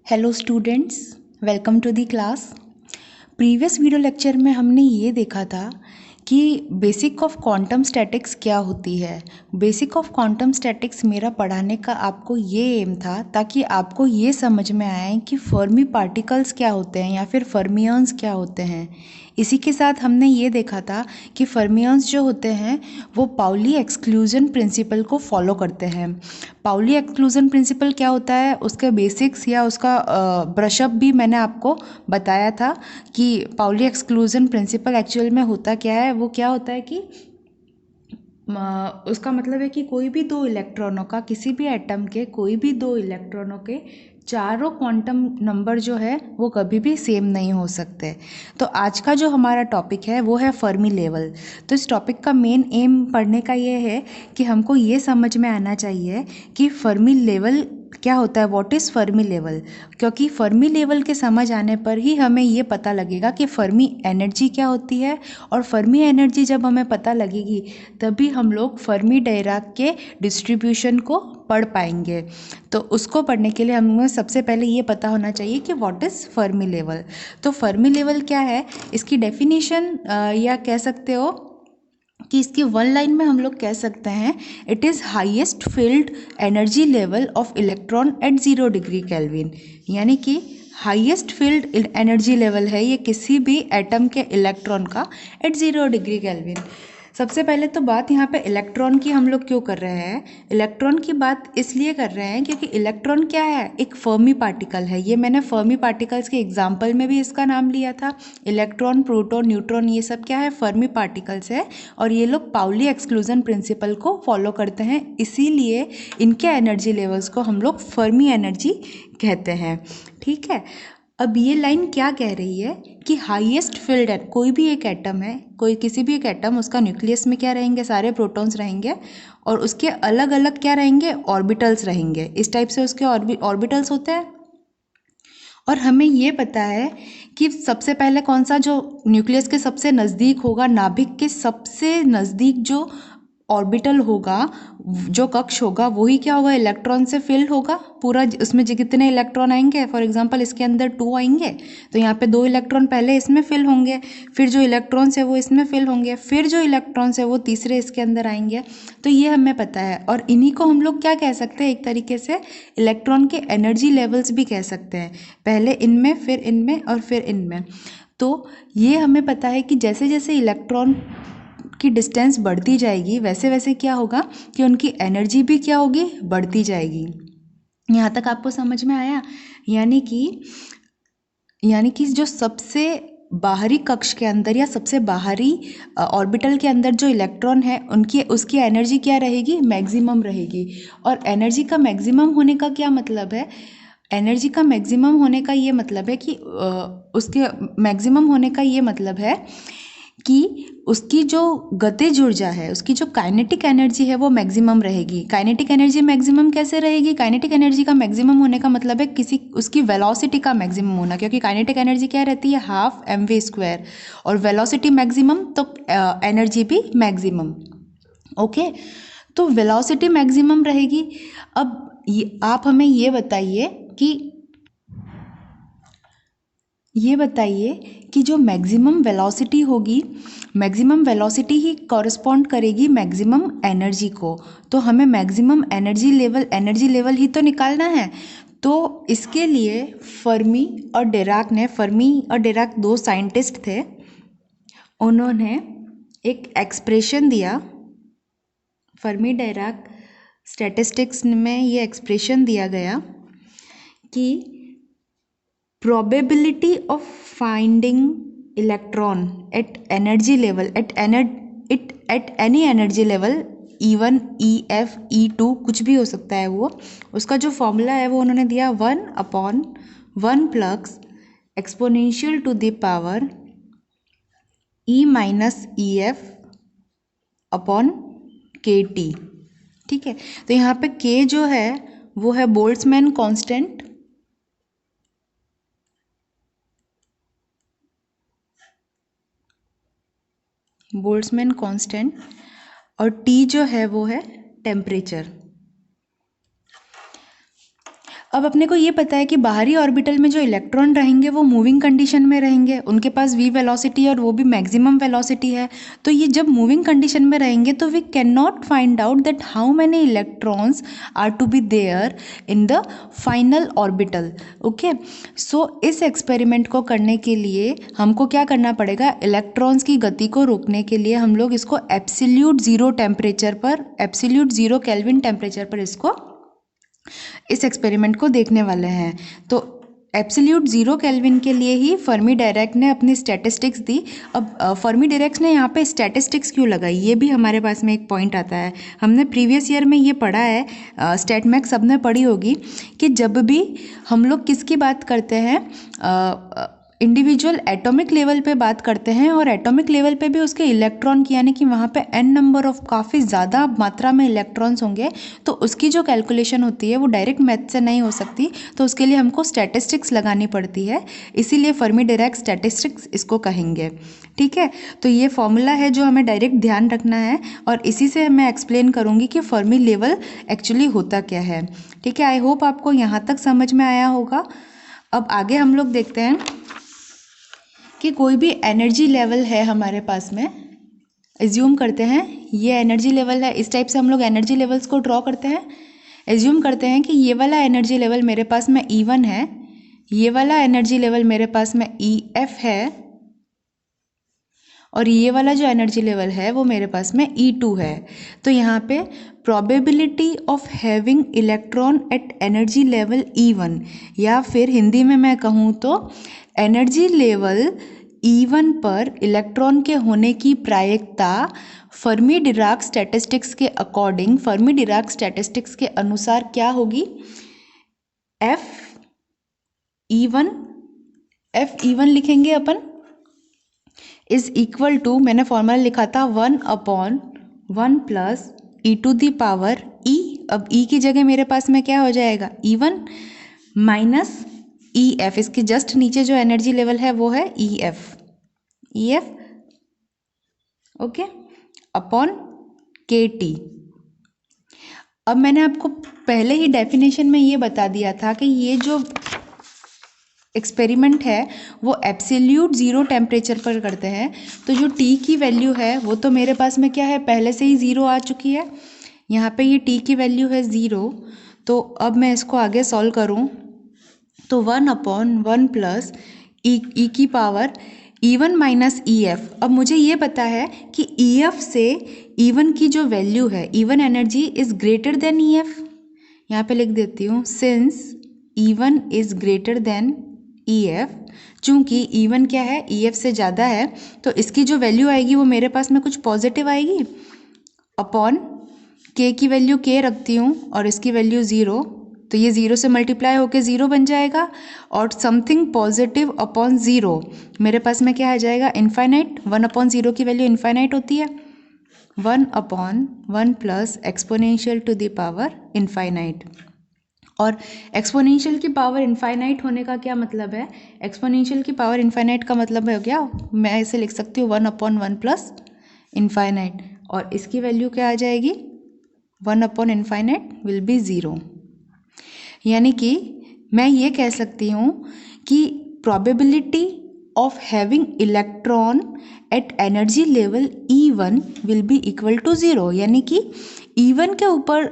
Hello students, welcome to the class. Previous video lecture में हमने ये देखा था कि बेसिक ऑफ क्वांटम स्टैटिक्स क्या होती है। बेसिक ऑफ क्वांटम स्टैटिक्स मेरा पढ़ाने का आपको ये एम था ताकि आपको ये समझ में आए कि फर्मी पार्टिकल्स क्या होते हैं या फिर फर्मियंस क्या होते हैं। इसी के साथ हमने ये देखा था कि फर्मियंस जो होते हैं वो पाउली एक्सक्लूजन प्रिंसिपल को फॉलो करते हैं। पाउली एक्सक्लूजन प्रिंसिपल क्या होता है, उसके बेसिक्स या उसका ब्रशअप भी मैंने आपको बताया था कि पाउली एक्सक्लूजन प्रिंसिपल एक्चुअल में होता क्या है। वो क्या होता है कि उसका मतलब है कि कोई भी दो इलेक्ट्रॉनों का, किसी भी एटम के कोई भी दो इलेक्ट्रॉनों के चारों क्वांटम नंबर जो है वो कभी भी सेम नहीं हो सकते। तो आज का जो हमारा टॉपिक है वो है फर्मी लेवल। तो इस टॉपिक का मेन एम पढ़ने का ये है कि हमको ये समझ में आना चाहिए कि फर्मी लेवल क्या होता है, व्हाट इज़ फर्मी लेवल। क्योंकि फर्मी लेवल के समझ आने पर ही हमें ये पता लगेगा कि फर्मी एनर्जी क्या होती है, और फर्मी एनर्जी जब हमें पता लगेगी तभी हम लोग फर्मी डायराक के डिस्ट्रीब्यूशन को पढ़ पाएंगे। तो उसको पढ़ने के लिए हमें सबसे पहले ये पता होना चाहिए कि व्हाट इज़ फर्मी लेवल। तो फर्मी लेवल क्या है, इसकी डेफिनेशन या कह सकते हो कि इसकी वन लाइन में हम लोग कह सकते हैं, it is highest filled energy level of electron at 0 degree Kelvin. यानी कि हाईएस्ट फील्ड एनर्जी लेवल है ये किसी भी एटम के इलेक्ट्रॉन का एट 0 डिग्री केल्विन। सबसे पहले तो बात यहाँ पे इलेक्ट्रॉन की हम लोग क्यों कर रहे हैं। इलेक्ट्रॉन की बात इसलिए कर रहे हैं क्योंकि इलेक्ट्रॉन क्या है, एक फर्मी पार्टिकल है। ये मैंने फर्मी पार्टिकल्स के एग्जाम्पल में भी इसका नाम लिया था। इलेक्ट्रॉन, प्रोटॉन, न्यूट्रॉन, ये सब क्या है, फर्मी पार्टिकल्स है। और ये लोग पाउली एक्सक्लूजन प्रिंसिपल को फॉलो करते हैं, इसीलिए इनके एनर्जी लेवल्स को हम लोग फर्मी एनर्जी कहते हैं। ठीक है, अब ये लाइन क्या कह रही है कि हाईएस्ट फील्ड है, कोई भी एक एटम है, कोई किसी भी एक एटम, उसका न्यूक्लियस में क्या रहेंगे, सारे प्रोटॉन्स रहेंगे और उसके अलग अलग क्या रहेंगे, ऑर्बिटल्स रहेंगे। इस टाइप से उसके ऑर्बिटल्स होते हैं। और हमें ये पता है कि सबसे पहले कौन सा, जो न्यूक्लियस के सबसे नज़दीक होगा, नाभिक के सबसे नज़दीक जो ऑर्बिटल होगा, जो कक्ष होगा, वही क्या होगा, इलेक्ट्रॉन से फिल होगा पूरा। उसमें जितने इलेक्ट्रॉन आएंगे, फॉर एग्जांपल इसके अंदर 2 आएंगे तो यहाँ पे 2 इलेक्ट्रॉन पहले इसमें फिल होंगे, फिर जो इलेक्ट्रॉन्स है वो इसमें फिल होंगे, फिर जो इलेक्ट्रॉन्स है वो तीसरे इसके अंदर आएंगे। तो ये हमें पता है, और इन्हीं को हम लोग क्या कह सकते हैं, एक तरीके से इलेक्ट्रॉन के एनर्जी लेवल्स भी कह सकते हैं। पहले इनमें, फिर इनमें और फिर इनमें। तो ये हमें पता है कि जैसे जैसे इलेक्ट्रॉन की डिस्टेंस बढ़ती जाएगी वैसे वैसे क्या होगा कि उनकी एनर्जी भी क्या होगी, बढ़ती जाएगी। यहाँ तक आपको समझ में आया। यानी कि जो सबसे बाहरी कक्ष के अंदर या सबसे बाहरी ऑर्बिटल के अंदर जो इलेक्ट्रॉन है, उसकी एनर्जी क्या रहेगी, मैक्सिमम रहेगी। और एनर्जी का मैक्सिमम होने का क्या मतलब है, एनर्जी का मैक्सिमम होने का ये मतलब है कि उसके मैक्सिमम होने का ये मतलब है कि उसकी जो गतिज ऊर्जा है, उसकी जो काइनेटिक एनर्जी है वो मैक्सिमम रहेगी। काइनेटिक एनर्जी मैक्सिमम कैसे रहेगी, काइनेटिक एनर्जी का मैक्सिमम होने का मतलब है उसकी वेलोसिटी का मैक्सिमम होना, क्योंकि काइनेटिक एनर्जी क्या रहती है, हाफ mv², और वेलोसिटी मैक्सिमम तो एनर्जी भी मैक्सिमम। ओके, तो वेलोसिटी मैक्सिमम रहेगी। अब आप हमें ये बताइए कि जो मैक्सिमम वेलोसिटी होगी, मैक्सिमम वेलोसिटी ही कॉरस्पॉन्ड करेगी मैक्सिमम एनर्जी को। तो हमें मैक्सिमम एनर्जी लेवल ही तो निकालना है। तो इसके लिए फर्मी और डिराक 2 साइंटिस्ट थे। उन्होंने एक एक्सप्रेशन दिया, फर्मी डिराक स्टैटिस्टिक्स में ये एक्सप्रेशन दिया गया कि probability of finding electron at energy level at any energy level, E1, EF, E2 कुछ भी हो सकता है वो, उसका जो फॉर्मूला है वो उन्होंने दिया 1/1 plus exponential to the power E minus EF upon KT। ठीक है, तो यहाँ पे K जो है वो है बोल्ट्जमैन कांस्टेंट, और T जो है वो है टेम्परेचर। अब अपने को ये पता है कि बाहरी ऑर्बिटल में जो इलेक्ट्रॉन रहेंगे वो मूविंग कंडीशन में रहेंगे, उनके पास v वेलोसिटी है और वो भी मैक्सिमम वेलोसिटी है। तो ये जब मूविंग कंडीशन में रहेंगे तो we can not find out that how many electrons are to be there in the final orbital. Okay, so इस एक्सपेरिमेंट को करने के लिए हमको क्या करना पड़ेगा, इलेक्ट्रॉन्स की गति को रोकने के लिए हम लोग इसको एब्सोल्यूट ज़ीरो टेम्परेचर पर, एब्सोल्यूट ज़ीरो केल्विन टेम्परेचर पर इसको इस एक्सपेरिमेंट को देखने वाले हैं। तो एब्सोल्यूट ज़ीरो केल्विन के लिए ही फर्मी डायरेक्ट ने अपनी स्टैटिस्टिक्स दी। अब फर्मी डायरेक्ट ने यहाँ पे स्टैटिस्टिक्स क्यों लगाई, ये भी हमारे पास में एक पॉइंट आता है। हमने प्रीवियस ईयर में ये पढ़ा है, स्टैट मैक्स सबने पढ़ी होगी, कि जब भी हम लोग किसकी बात करते हैं, इंडिविजुअल एटॉमिक लेवल पे बात करते हैं और एटॉमिक लेवल पे भी उसके इलेक्ट्रॉन की, यानी कि वहाँ पे n नंबर ऑफ काफ़ी ज़्यादा मात्रा में इलेक्ट्रॉन्स होंगे, तो उसकी जो कैलकुलेशन होती है वो डायरेक्ट मैथ से नहीं हो सकती, तो उसके लिए हमको स्टैटिस्टिक्स लगानी पड़ती है। इसीलिए फर्मी डायरेक्ट स्टैटिस्टिक्स इसको कहेंगे। ठीक है, तो ये फॉर्मूला है जो हमें डायरेक्ट ध्यान रखना है और इसी से मैं एक्सप्लेन करूँगी कि फर्मी लेवल एक्चुअली होता क्या है। ठीक है, आई होप आपको यहाँ तक समझ में आया होगा। अब आगे हम लोग देखते हैं कि कोई भी एनर्जी लेवल है हमारे पास में, एज्यूम करते हैं ये एनर्जी लेवल है। इस टाइप से हम लोग एनर्जी लेवल्स को ड्रॉ करते हैं। एज्यूम करते हैं कि ये वाला एनर्जी लेवल मेरे पास में E1 है, ये वाला एनर्जी लेवल मेरे पास में EF है और ये वाला जो एनर्जी लेवल है वो मेरे पास में E2 है। तो यहाँ पे probability of having electron at energy level E1, या फिर हिंदी में मैं कहूँ तो एनर्जी लेवल E1 पर इलेक्ट्रॉन के होने की प्रायिकता फर्मी डिराक स्टैटिस्टिक्स के अकॉर्डिंग, फर्मी डिराक स्टैटिस्टिक्स के अनुसार क्या होगी, F E1 लिखेंगे अपन, इज इक्वल टू, मैंने फॉर्मूला लिखा था 1/1 plus e to the power E। अब E की जगह मेरे पास में क्या हो जाएगा, E1 माइनस EF, इसके जस्ट नीचे जो एनर्जी लेवल है वो है EF, ओके, अपॉन KT। अब मैंने आपको पहले ही डेफिनेशन में ये बता दिया था कि ये जो एक्सपेरिमेंट है वो एब्सोल्यूट ज़ीरो टेम्परेचर पर करते हैं, तो जो T की वैल्यू है वो तो मेरे पास में क्या है, पहले से ही ज़ीरो आ चुकी है। यहाँ पे ये T की वैल्यू है ज़ीरो। तो अब मैं इसको आगे सॉल्व करूँ तो 1/1 प्लस ई की पावर E1 माइनस EF। अब मुझे ये पता है कि EF से E1 की जो वैल्यू है, E1 energy is greater than EF। यहाँ पे लिख देती हूँ, since E1 is greater than EF, चूँकि E1 क्या है, EF से ज़्यादा है, तो इसकी जो वैल्यू आएगी वो मेरे पास में कुछ पॉजिटिव आएगी, अपॉन K की वैल्यू K रखती हूँ और इसकी वैल्यू ज़ीरो, तो ये ज़ीरो से मल्टीप्लाई होकर ज़ीरो बन जाएगा, और समथिंग पॉजिटिव अपॉन ज़ीरो मेरे पास में क्या आ जाएगा, इन्फाइनाइट। 1/0 की वैल्यू इन्फाइनाइट होती है, 1/1 plus exponential to the power infinite. और एक्सपोनेंशियल की पावर इन्फाइनाइट होने का क्या मतलब है, एक्सपोनेंशियल की पावर इन्फाइनाइट का मतलब है क्या, मैं इसे लिख सकती हूँ 1/1 प्लस इन्फाइनाइट, और इसकी वैल्यू क्या आ जाएगी, 1/इन्फाइनाइट विल बी ज़ीरो। यानी कि मैं ये कह सकती हूँ कि probability of having electron at energy level E1 will be equal to zero, यानी कि E1 के ऊपर,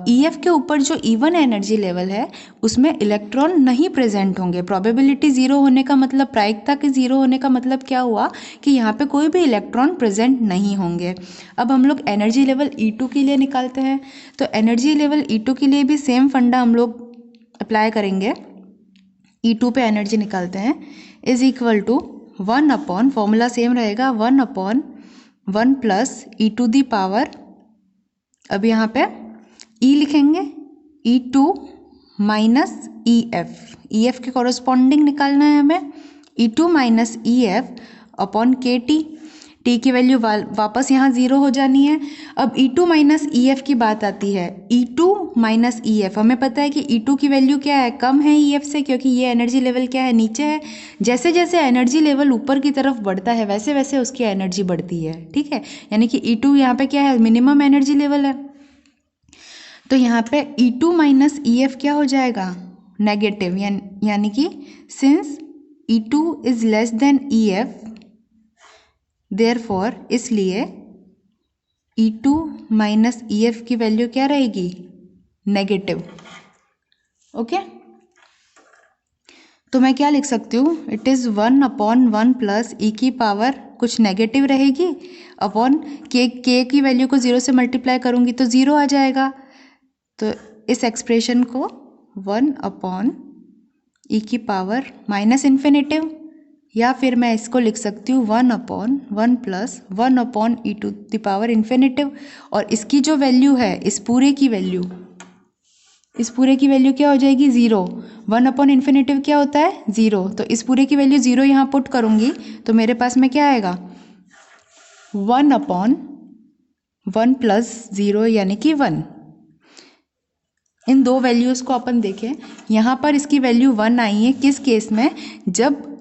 EF के ऊपर जो E1 एनर्जी लेवल है उसमें इलेक्ट्रॉन नहीं प्रेजेंट होंगे। प्रोबेबिलिटी ज़ीरो होने का मतलब, प्रायिकता के ज़ीरो होने का मतलब क्या हुआ कि यहाँ पे कोई भी इलेक्ट्रॉन प्रेजेंट नहीं होंगे। अब हम लोग एनर्जी लेवल E2 के लिए निकालते हैं, तो एनर्जी लेवल E2 के लिए भी सेम फंडा हम लोग अप्लाई करेंगे। E2 पे एनर्जी निकालते हैं, is equal to 1/, formula same रहेगा, 1/1 plus E to the power, अब यहाँ पे E लिखेंगे, E2 माइनस EF के कॉरस्पॉन्डिंग निकालना है हमें, E2 minus EF upon KT। T की वैल्यू वापस यहाँ ज़ीरो हो जानी है। अब E2 माइनस EF की बात आती है, E2 माइनस EF, हमें पता है कि E2 की वैल्यू क्या है, कम है EF से, क्योंकि ये एनर्जी लेवल क्या है, नीचे है। जैसे जैसे एनर्जी लेवल ऊपर की तरफ बढ़ता है वैसे वैसे उसकी एनर्जी बढ़ती है। ठीक है, यानी कि E2 यहाँ पे क्या है, मिनिमम एनर्जी लेवल है, तो यहाँ पे E2 माइनस EF क्या हो जाएगा, नेगेटिव, यानी कि since E2 is less than EF, therefore इसलिए E2 माइनस EF की वैल्यू क्या रहेगी? नेगेटिव। ओके, तो मैं क्या लिख सकती हूँ? इट इज़ 1/1 प्लस ई की पावर कुछ नेगेटिव रहेगी अपॉन के की वैल्यू को 0 से मल्टीप्लाई करूँगी तो 0 आ जाएगा। तो इस एक्सप्रेशन को 1/e की पावर माइनस इन्फिनेटिव, या फिर मैं इसको लिख सकती हूँ 1/1 प्लस 1/e⁻⁻ इन्फिनेटिव। और इसकी जो वैल्यू है, इस पूरे की वैल्यू क्या हो जाएगी? 0। 1/∞ क्या होता है? 0। तो इस पूरे की वैल्यू 0 यहाँ पुट करूँगी तो मेरे पास में क्या आएगा? 1/1 प्लस 0 यानी कि 1। इन दो वैल्यूज़ को अपन देखें, यहाँ पर इसकी वैल्यू 1 आई है किस केस में? जब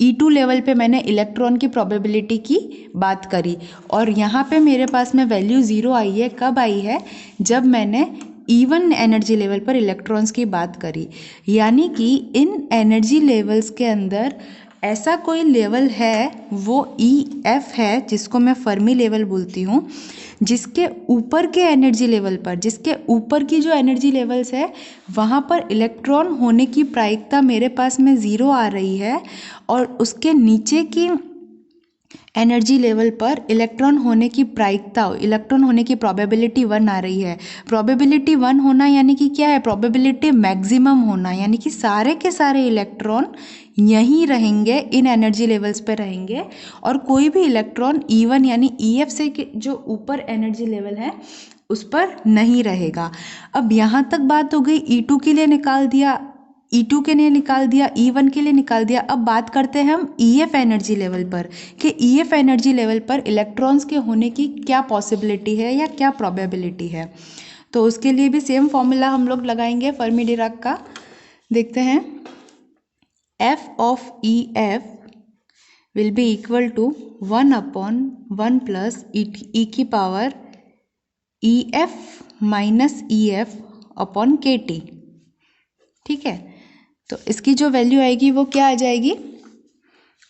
E2 लेवल पे मैंने इलेक्ट्रॉन की प्रोबेबिलिटी की बात करी, और यहाँ पे मेरे पास में वैल्यू 0 आई है। कब आई है? जब मैंने E1 एनर्जी लेवल पर इलेक्ट्रॉन्स की बात करी। यानी कि इन एनर्जी लेवल्स के अंदर ऐसा कोई लेवल है, वो EF है, जिसको मैं फर्मी लेवल बोलती हूँ, जिसके ऊपर के एनर्जी लेवल पर, जिसके ऊपर की जो एनर्जी लेवल्स है, वहाँ पर इलेक्ट्रॉन होने की प्रायिकता मेरे पास में 0 आ रही है, और उसके नीचे की एनर्जी लेवल पर इलेक्ट्रॉन होने की प्रायिकता, इलेक्ट्रॉन होने की प्रोबेबिलिटी 1 आ रही है। प्रोबेबिलिटी 1 होना यानी कि क्या है? प्रोबेबिलिटी मैक्सिमम होना, यानी कि सारे के सारे इलेक्ट्रॉन यहीं रहेंगे, इन एनर्जी लेवल्स पे रहेंगे, और कोई भी इलेक्ट्रॉन E1 यानी EF से जो ऊपर एनर्जी लेवल है उस पर नहीं रहेगा। अब यहाँ तक बात हो गई, E2 के लिए निकाल दिया, E2 के लिए निकाल दिया, E1 के लिए निकाल दिया। अब बात करते हैं हम EF एनर्जी लेवल पर, कि EF एनर्जी लेवल पर इलेक्ट्रॉन्स के होने की क्या पॉसिबिलिटी है या क्या प्रोबेबिलिटी है। तो उसके लिए भी सेम फॉर्मूला हम लोग लगाएंगे फर्मी डिराक का। देखते हैं, F of EF will be equal to 1/1 plus e की power EF minus EF upon KT। ठीक है, तो इसकी जो वैल्यू आएगी वो क्या आ जाएगी?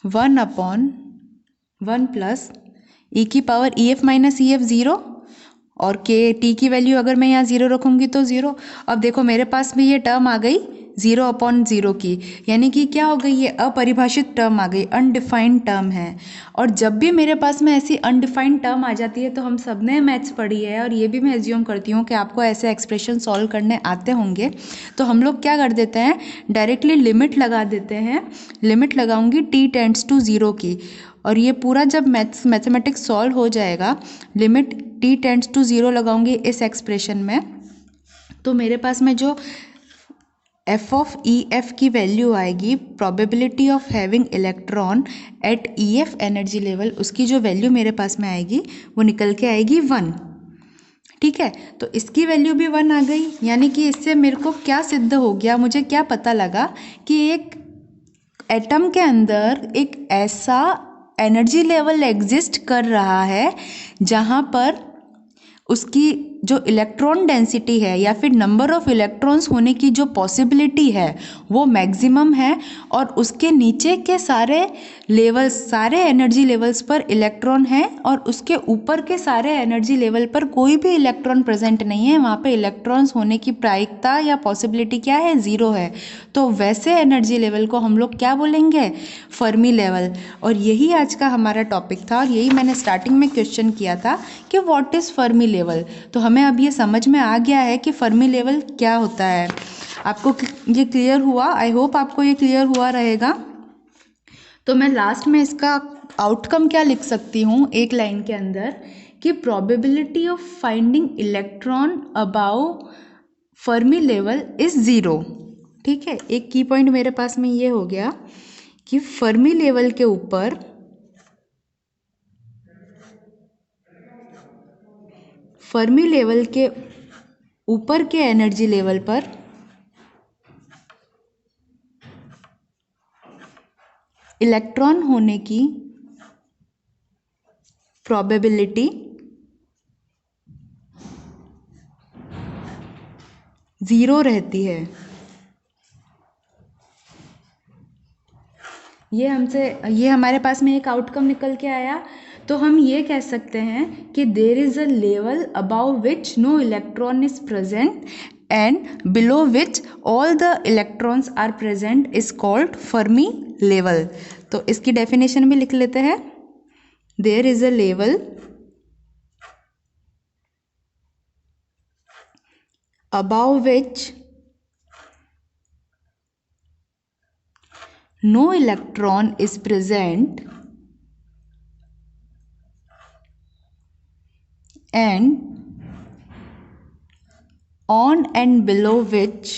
1/1 प्लस ई की पावर EF माइनस EF 0, और KT की वैल्यू अगर मैं यहाँ 0 रखूँगी तो 0। अब देखो मेरे पास में ये टर्म आ गई 0/0 की, यानी कि क्या हो गई? ये अपरिभाषित टर्म आ गई, अनडिफाइंड टर्म है। और जब भी मेरे पास में ऐसी अनडिफाइंड टर्म आ जाती है, तो हम सब ने मैथ्स पढ़ी है, और ये भी मैं एज्यूम करती हूँ कि आपको ऐसे एक्सप्रेशन सॉल्व करने आते होंगे, तो हम लोग क्या कर देते हैं? डायरेक्टली लिमिट लगा देते हैं। लिमिट लगाऊंगी t टेंड्स टू 0 की, और ये पूरा जब मैथमेटिक्स सॉल्व हो जाएगा, लिमिट t टेंड्स टू 0 लगाऊंगी इस एक्सप्रेशन में, तो मेरे पास में जो F ऑफ EF की वैल्यू आएगी, probability of having electron at EF energy level, उसकी जो वैल्यू मेरे पास में आएगी वो निकल के आएगी 1। ठीक है, तो इसकी वैल्यू भी 1 आ गई, यानी कि इससे मेरे को क्या सिद्ध हो गया? मुझे क्या पता लगा कि एक एटम के अंदर एक ऐसा एनर्जी लेवल एग्जिस्ट कर रहा है जहाँ पर उसकी जो इलेक्ट्रॉन डेंसिटी है, या फिर नंबर ऑफ इलेक्ट्रॉन्स होने की जो पॉसिबिलिटी है, वो मैक्सिमम है, और उसके नीचे के सारे लेवल्स, सारे एनर्जी लेवल्स पर इलेक्ट्रॉन है, और उसके ऊपर के सारे एनर्जी लेवल पर कोई भी इलेक्ट्रॉन प्रेजेंट नहीं है। वहाँ पे इलेक्ट्रॉन्स होने की प्रायिकता या पॉसिबिलिटी क्या है? 0 है। तो वैसे एनर्जी लेवल को हम लोग क्या बोलेंगे? Fermi level. और यही आज का हमारा टॉपिक था, और यही मैंने स्टार्टिंग में क्वेश्चन किया था कि व्हाट इज़ फर्मी लेवल। तो हमें अब ये समझ में आ गया है कि फर्मी लेवल क्या होता है। आपको ये क्लियर हुआ? आई होप आपको ये क्लियर हुआ रहेगा। तो मैं लास्ट में इसका आउटकम क्या लिख सकती हूँ एक लाइन के अंदर, कि probability of finding electron above Fermi level is 0। ठीक है, एक की पॉइंट मेरे पास में ये हो गया कि फर्मी लेवल के ऊपर के एनर्जी लेवल पर इलेक्ट्रॉन होने की प्रोबेबिलिटी 0 रहती है। ये हमारे पास में एक आउटकम निकल के आया। तो हम ये कह सकते हैं कि there is a level above which no electron is present and below which all the electrons are present is called Fermi level. तो इसकी डेफिनेशन भी लिख लेते हैं। There is a level above which no electron is present and on and below which,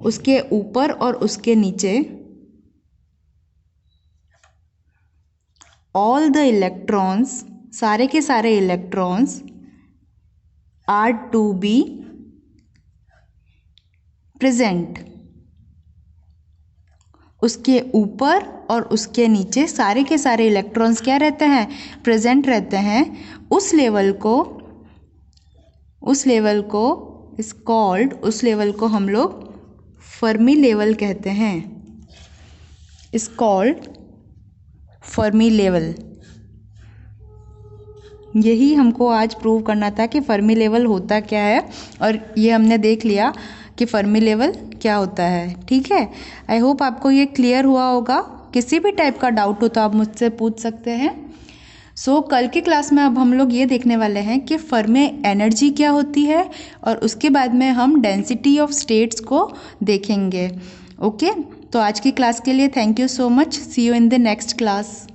उसके ऊपर और उसके नीचे, all the electrons, सारे के सारे electrons are to be present, उसके ऊपर और उसके नीचे सारे के सारे इलेक्ट्रॉन्स क्या रहते हैं, प्रेजेंट रहते हैं। उस लेवल को हम लोग फर्मी लेवल कहते हैं। Is called Fermi level. यही हमको आज प्रूव करना था कि फर्मी लेवल होता क्या है, और ये हमने देख लिया कि फर्मी लेवल क्या होता है। ठीक है, आई होप आपको ये क्लियर हुआ होगा। किसी भी टाइप का डाउट हो तो आप मुझसे पूछ सकते हैं। कल की क्लास में अब हम लोग ये देखने वाले हैं कि फर्मी एनर्जी क्या होती है, और उसके बाद में हम डेंसिटी ऑफ स्टेट्स को देखेंगे। ओके, तो आज की क्लास के लिए thank you so much. See you in the next class.